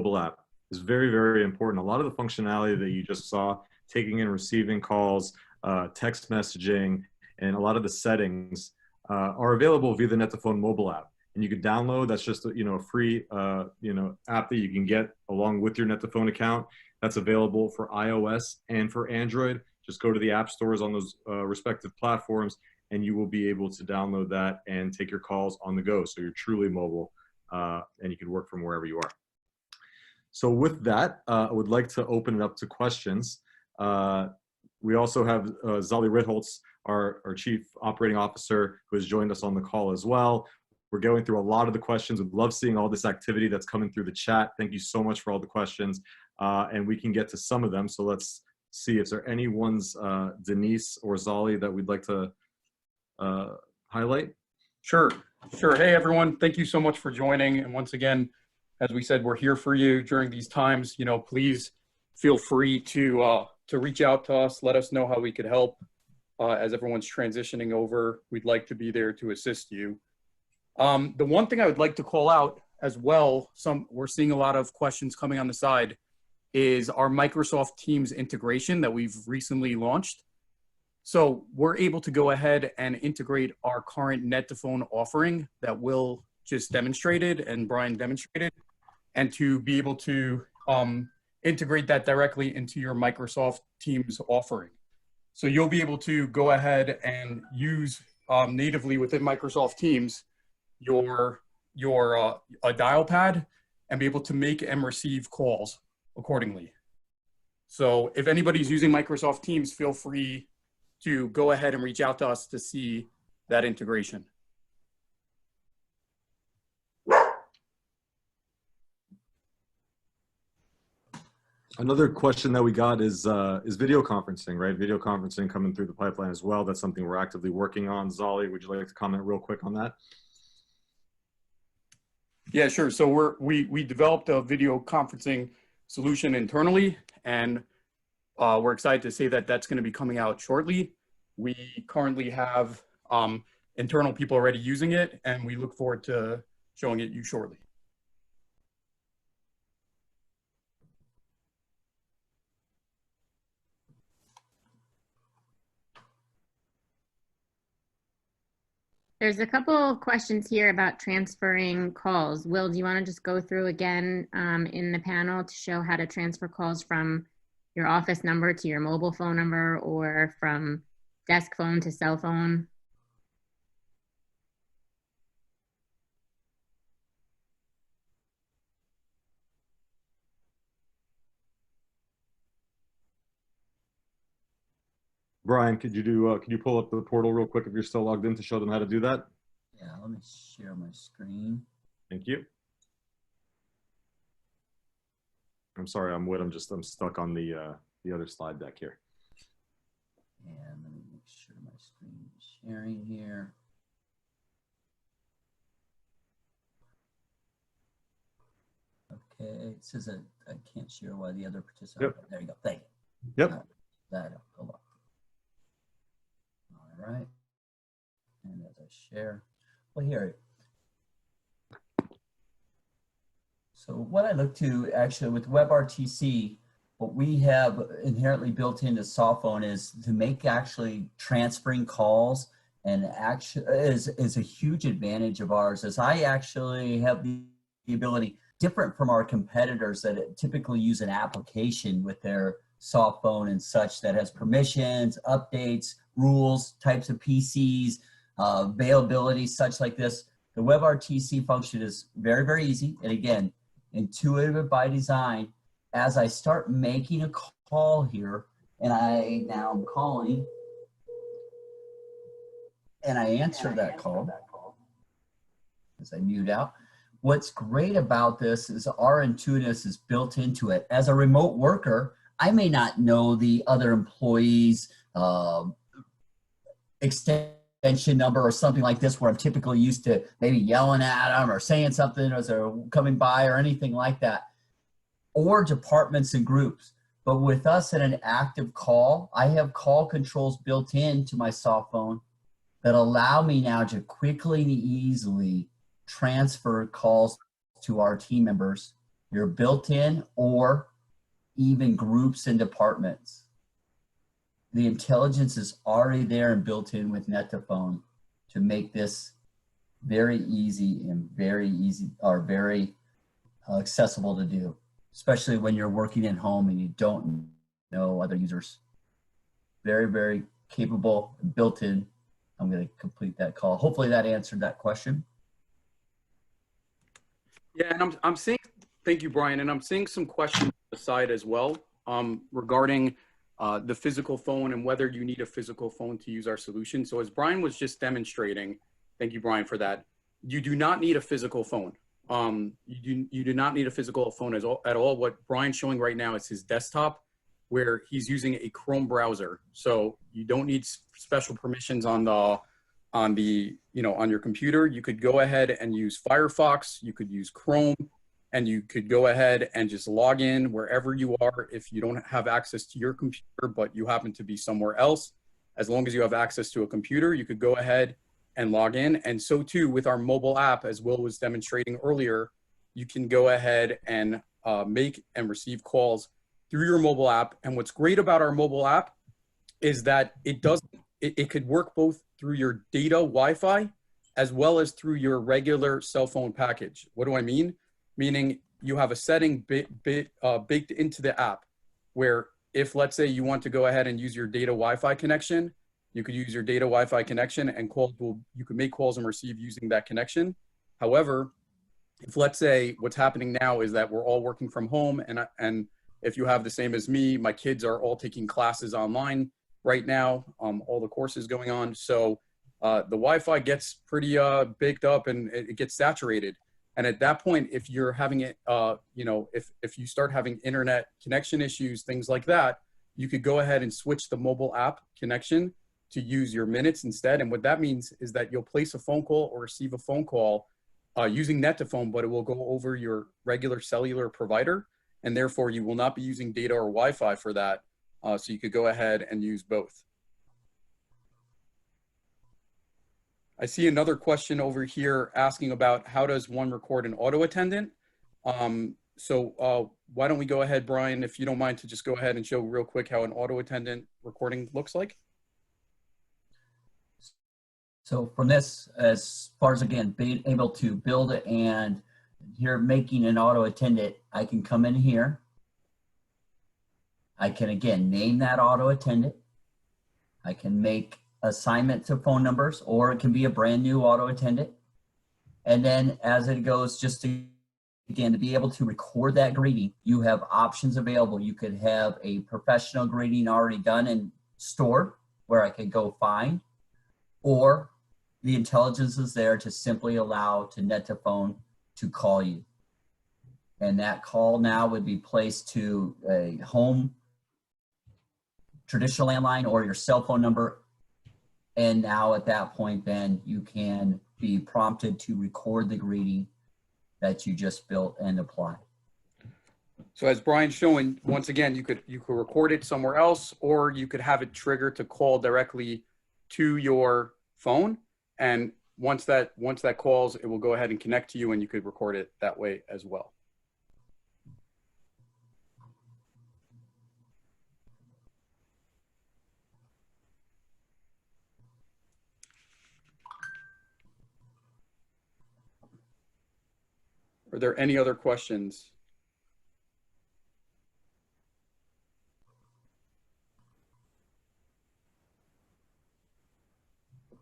mobile app is very, very important. A lot of the functionality that you just saw, taking and receiving calls, text messaging, and a lot of the settings are available via the Net2phone mobile app. And you can download, that's just a free app that you can get along with your Net2phone account. That's available for iOS and for Android. Just go to the app stores on those respective platforms, and you will be able to download that and take your calls on the go. So you're truly mobile, and you can work from wherever you are. So with that, I would like to open it up to questions. We also have Zali Ritholtz, our Chief Operating Officer, who has joined us on the call as well. We're going through a lot of the questions. We'd love seeing all this activity that's coming through the chat. Thank you so much for all the questions. And we can get to some of them. So let's see if there are any ones, Denise or Zali, that we'd like to highlight. Sure. Hey, everyone. Thank you so much for joining. And once again, as we said, we're here for you during these times. Please feel free to reach out to us. Let us know how we could help. As everyone's transitioning over, we'd like to be there to assist you. The one thing I would like to call out as well, we're seeing a lot of questions coming on the side, is our Microsoft Teams integration that we've recently launched. So we're able to go ahead and integrate our current Net2phone offering that Will just demonstrated and Brian demonstrated, and to be able to integrate that directly into your Microsoft Teams offering. So you'll be able to go ahead and use natively within Microsoft Teams your dial pad and be able to make and receive calls accordingly. So if anybody's using Microsoft Teams, feel free to go ahead and reach out to us to see that integration. Another question that we got is video conferencing, right? Video conferencing coming through the pipeline as well. That's something we're actively working on. Zali, would you like to comment real quick on that? Yeah, sure. So we developed a video conferencing solution internally, and we're excited to say that that's going to be coming out shortly. We currently have internal people already using it, and we look forward to showing it you shortly. There's a couple of questions here about transferring calls. Will, do you want to just go through again in the panel to show how to transfer calls from your office number to your mobile phone number, or from desk phone to cell phone? Brian, could you pull up the portal real quick if you're still logged in to show them how to do that? Yeah, let me share my screen. Thank you. I'm sorry, I'm stuck on the other slide deck here. And let me make sure my screen is sharing here. Okay, it says that I can't share while the other participant. Yep. There you go. Thank you. Yep. That hold on. All right. And as I share, well, here. So what I look to actually with WebRTC, what we have inherently built into softphone is to make actually transferring calls, and actually is a huge advantage of ours, as I actually have the ability, different from our competitors that typically use an application with their softphone and such that has permissions, updates, rules, types of PCs, availability, such like this. The WebRTC function is very, very easy. And again, intuitive by design. As I start making a call here, and I'm calling, and I answer that call as I mute out. What's great about this is our intuitiveness is built into it. As a remote worker, I may not know the other employee's extension number or something like this, where I'm typically used to maybe yelling at them or saying something as they're coming by or anything like that, or departments and groups. But with us in an active call, I have call controls built into my softphone that allow me now to quickly and easily transfer calls to our team members your built-in or even groups and departments. The intelligence is already there and built in with Net2phone to make this very easy and very accessible to do, especially when you're working at home and you don't know other users. Very, very capable, built in. I'm going to complete that call. Hopefully that answered that question. Yeah, and I'm seeing, thank you, Brian, and I'm seeing some questions on the side as well regarding the physical phone and whether you need a physical phone to use our solution. So as Brian was just demonstrating, thank you, Brian, for that, you do not need a physical phone. You do not need a physical phone at all. What Brian's showing right now is his desktop, where he's using a Chrome browser. So you don't need special permissions on your computer. You could go ahead and use Firefox, you could use Chrome, and you could go ahead and just log in wherever you are. If you don't have access to your computer, but you happen to be somewhere else, as long as you have access to a computer, you could go ahead and log in. And so too with our mobile app, as Will was demonstrating earlier, you can go ahead and make and receive calls through your mobile app. And what's great about our mobile app is that it could work both through your data Wi-Fi as well as through your regular cell phone package. What do I mean? Meaning you have a setting baked into the app where if, let's say, you want to go ahead and use your data Wi-Fi connection, you could use your data Wi-Fi connection and you could make calls and receive using that connection. However, if, let's say, what's happening now is that we're all working from home, and if you have the same as me, my kids are all taking classes online right now, all the courses going on. So the Wi-Fi gets pretty baked up and it gets saturated. And at that point, if you're having it, if you start having internet connection issues, things like that, you could go ahead and switch the mobile app connection to use your minutes instead. And what that means is that you'll place a phone call or receive a phone call using Net2phone, but it will go over your regular cellular provider. And therefore you will not be using data or Wi-Fi for that. So you could go ahead and use both. I see another question over here asking about how does one record an auto attendant? So why don't we go ahead, Brian, if you don't mind, to just go ahead and show real quick how an auto attendant recording looks like. So from this, as far as, again, being able to build it and here making an auto attendant, I can come in here. I can, again, name that auto attendant. I can make assignment to phone numbers, or it can be a brand new auto attendant. And then as it goes, just to, again, to be able to record that greeting, you have options available. You could have a professional greeting already done and stored where I could go find, or the intelligence is there to simply allow to Net2phone to call you. And that call now would be placed to a home traditional landline or your cell phone number. And now at that point, then you can be prompted to record the greeting that you just built and applied. So as Brian's showing, once again, you could record it somewhere else, or you could have it trigger to call directly to your phone. And once that calls, it will go ahead and connect to you, and you could record it that way as well. Are there any other questions?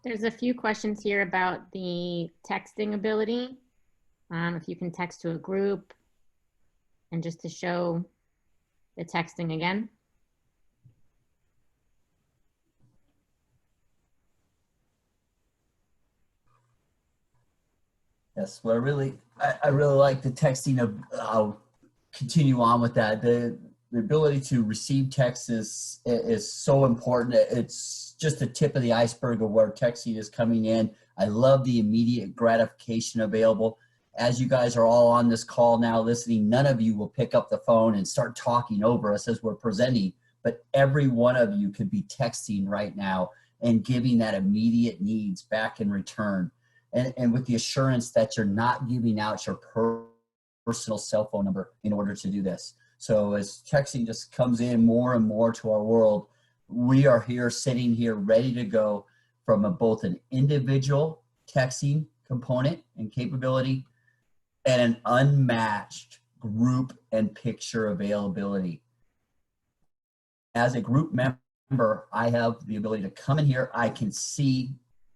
There's a few questions here about the texting ability. If you can text to a group, and just to show the texting again. Yes, well, I really like the texting of, I'll continue on with that. The ability to receive text is so important. It's just the tip of the iceberg of where texting is coming in. I love the immediate gratification available. As you guys are all on this call now listening, none of you will pick up the phone and start talking over us as we're presenting, but every one of you could be texting right now and giving that immediate needs back in return. And with the assurance that you're not giving out your personal cell phone number in order to do this. So as texting just comes in more and more to our world, we are here sitting here ready to go from both an individual texting component and capability and an unmatched group and picture availability. As a group member, I have the ability to come in here. I can see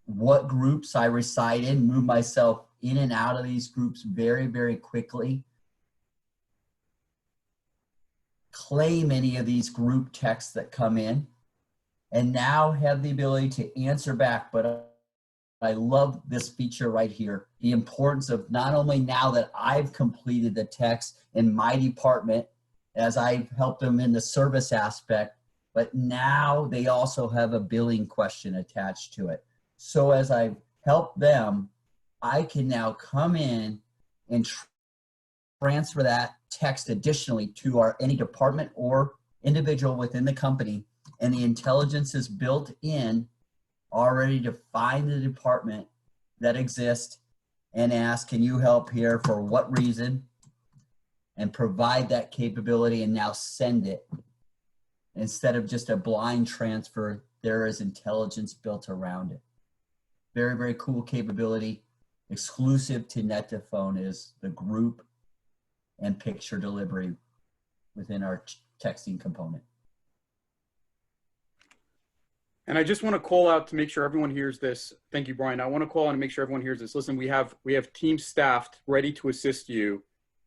what groups I reside in, move myself in and out of these groups very, very quickly. Claim any of these group texts that come in, and now have the ability to answer back. But I love this feature right here. The importance of not only now that I've completed the text in my department as I've helped them in the service aspect, but now they also have a billing question attached to it. So as I've helped them, I can now come in and transfer that text additionally to any department or individual within the company, and the intelligence is built in already to find the department that exists and ask, can you help here for what reason, and provide that capability and now send it. Instead of just a blind transfer, there is intelligence built around it. Very, very cool capability. Exclusive to Net2phone is the group and picture delivery within our texting component. And I just want to call out to make sure everyone hears this. Thank you, Brian. I want to call out and make sure everyone hears this. Listen, we have teams staffed ready to assist you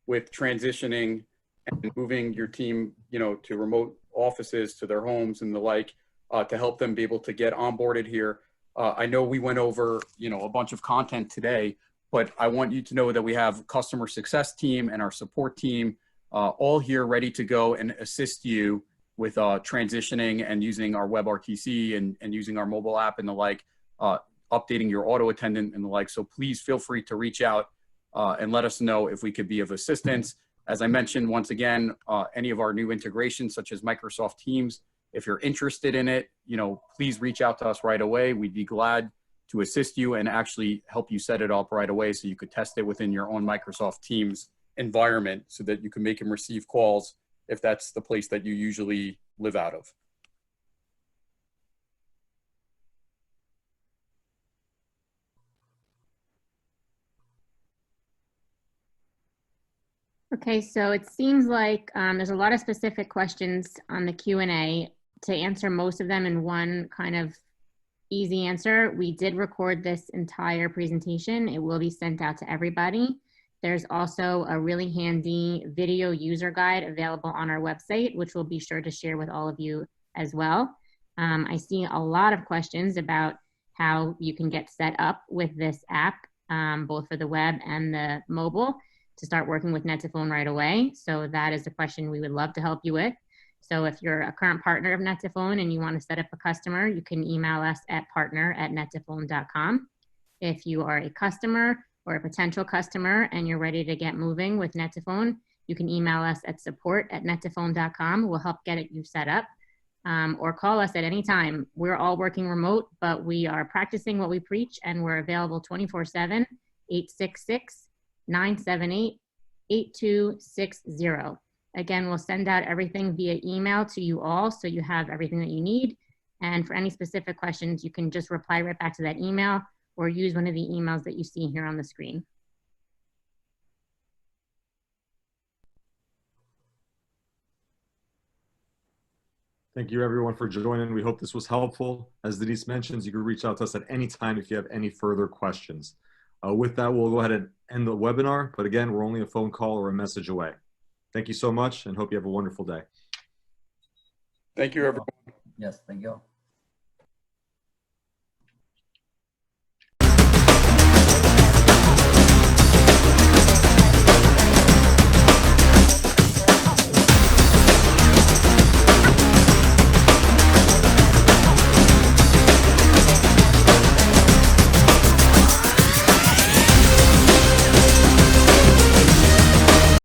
with transitioning and moving your team, to remote offices, to their homes and the like, to help them be able to get onboarded here. I know we went over, a bunch of content today, but I want you to know that we have customer success team and our support team all here ready to go and assist you with transitioning and using our WebRTC and using our mobile app and the like, updating your auto attendant and the like. So please feel free to reach out and let us know if we could be of assistance. As I mentioned, once again, any of our new integrations such as Microsoft Teams, if you're interested in it, please reach out to us right away. We'd be glad to assist you and actually help you set it up right away so you could test it within your own Microsoft Teams environment so that you can make and receive calls if that's the place that you usually live out of. Okay, so it seems like there's a lot of specific questions on the Q&A. To answer most of them in one kind of easy answer, we did record this entire presentation. It will be sent out to everybody. There's also a really handy video user guide available on our website, which we'll be sure to share with all of you as well. I see a lot of questions about how you can get set up with this app, both for the web and the mobile, to start working with Net2phone right away. So that is a question we would love to help you with. So if you're a current partner of Net2phone and you want to set up a customer, you can email us at partner@net2phone.com. If you are a customer or a potential customer and you're ready to get moving with Net2phone, you can email us at support@net2phone.com. We'll help get you set up, or call us at any time. We're all working remote, but we are practicing what we preach, and we're available 24/7, 866-978-8260. Again, we'll send out everything via email to you all so you have everything that you need. And for any specific questions, you can just reply right back to that email or use one of the emails that you see here on the screen. Thank you everyone for joining. We hope this was helpful. As Denise mentions, you can reach out to us at any time if you have any further questions. With that, we'll go ahead and end the webinar. But again, we're only a phone call or a message away. Thank you so much and hope you have a wonderful day. Thank you, everyone. Yes, thank you.